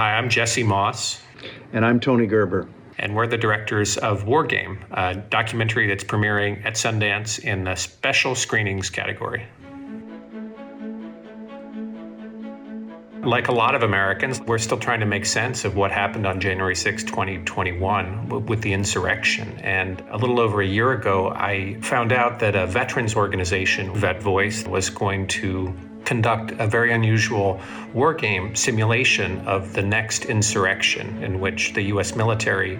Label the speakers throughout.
Speaker 1: Hi, I'm Jesse Moss.
Speaker 2: And I'm Tony Gerber.
Speaker 1: And we're the directors of War Game, a documentary that's premiering at Sundance in the special screenings category. Like a lot of Americans, we're still trying to make sense of what happened on January 6, 2021 with the insurrection. And a little over a year ago, I found out that a veterans organization, Vet Voice, was going to conduct a very unusual war game simulation of the next insurrection, in which the U.S. military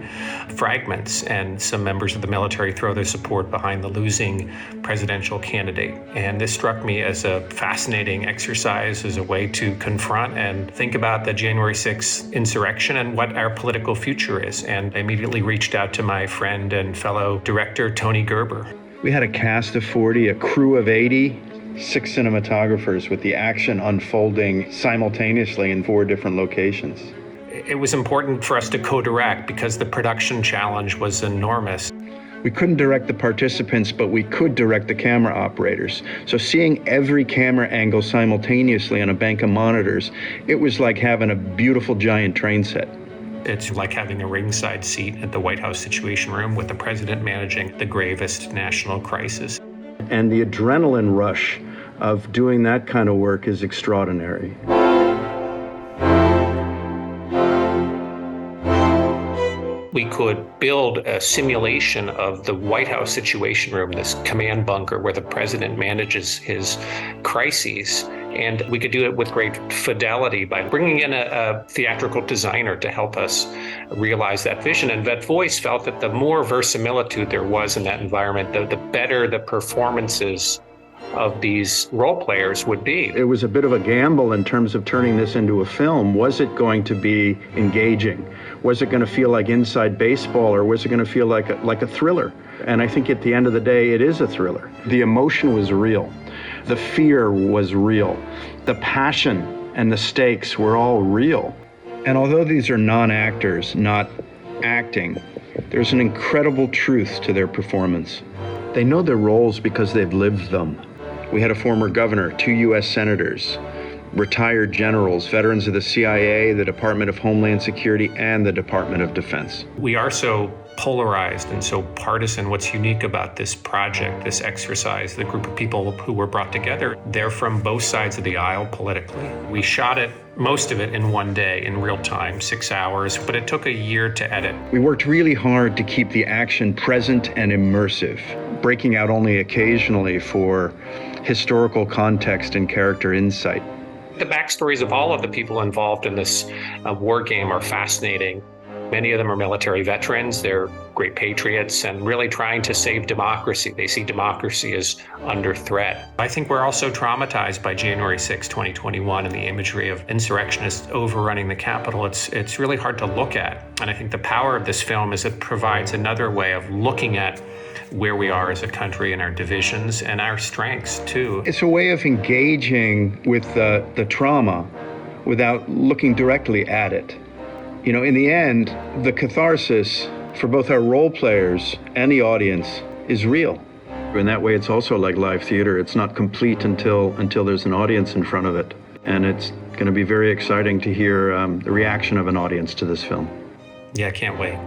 Speaker 1: fragments and some members of the military throw their support behind the losing presidential candidate. And this struck me as a fascinating exercise, as a way to confront and think about the January 6th insurrection and what our political future is. And I immediately reached out to my friend and fellow director, Tony Gerber.
Speaker 2: We had a cast of 40, a crew of 80, 6 cinematographers with the action unfolding simultaneously in 4 different locations.
Speaker 1: It was important for us to co-direct because the production challenge was enormous.
Speaker 2: We couldn't direct the participants, but we could direct the camera operators. So seeing every camera angle simultaneously on a bank of monitors, it was like having a beautiful giant train set.
Speaker 1: It's like having a ringside seat at the White House Situation Room with the president managing the gravest national crisis.
Speaker 2: And the adrenaline rush of doing that kind of work is extraordinary.
Speaker 1: We could build a simulation of the White House Situation Room, this command bunker where the president manages his crises. And we could do it with great fidelity by bringing in a theatrical designer to help us realize that vision. And Vet Voice felt that the more verisimilitude there was in that environment, the better the performances of these role players would be.
Speaker 2: It was a bit of a gamble in terms of turning this into a film. Was it going to be engaging? Was it going to feel like Inside Baseball, or was it going to feel like a thriller? And I think at the end of the day, it is a thriller. The emotion was real. The fear was real. The passion and the stakes were all real. And although these are non-actors, not acting, there's an incredible truth to their performance. They know their roles because they've lived them. We had a former governor, 2 U.S. senators, retired generals, veterans of the CIA, the Department of Homeland Security, and the Department of Defense.
Speaker 1: We are so polarized and so partisan. What's unique about this project, this exercise, the group of people who were brought together, they're from both sides of the aisle politically. We shot it, most of it in one day, in real time, 6 hours, but it took a year to edit.
Speaker 2: We worked really hard to keep the action present and immersive, breaking out only occasionally for historical context and character insight.
Speaker 1: The backstories of all of the people involved in this war game are fascinating. Many of them are military veterans. They're great patriots and really trying to save democracy. They see democracy as under threat. I think we're also traumatized by January 6, 2021 and the imagery of insurrectionists overrunning the Capitol. It's really hard to look at. And I think the power of this film is it provides another way of looking at where we are as a country and our divisions and our strengths too.
Speaker 2: It's a way of engaging with the trauma without looking directly at it. You know, in the end, the catharsis for both our role players and the audience is real. In that way, it's also like live theater. It's not complete until there's an audience in front of it. And it's going to be very exciting to hear the reaction of an audience to this film.
Speaker 1: Yeah, I can't wait.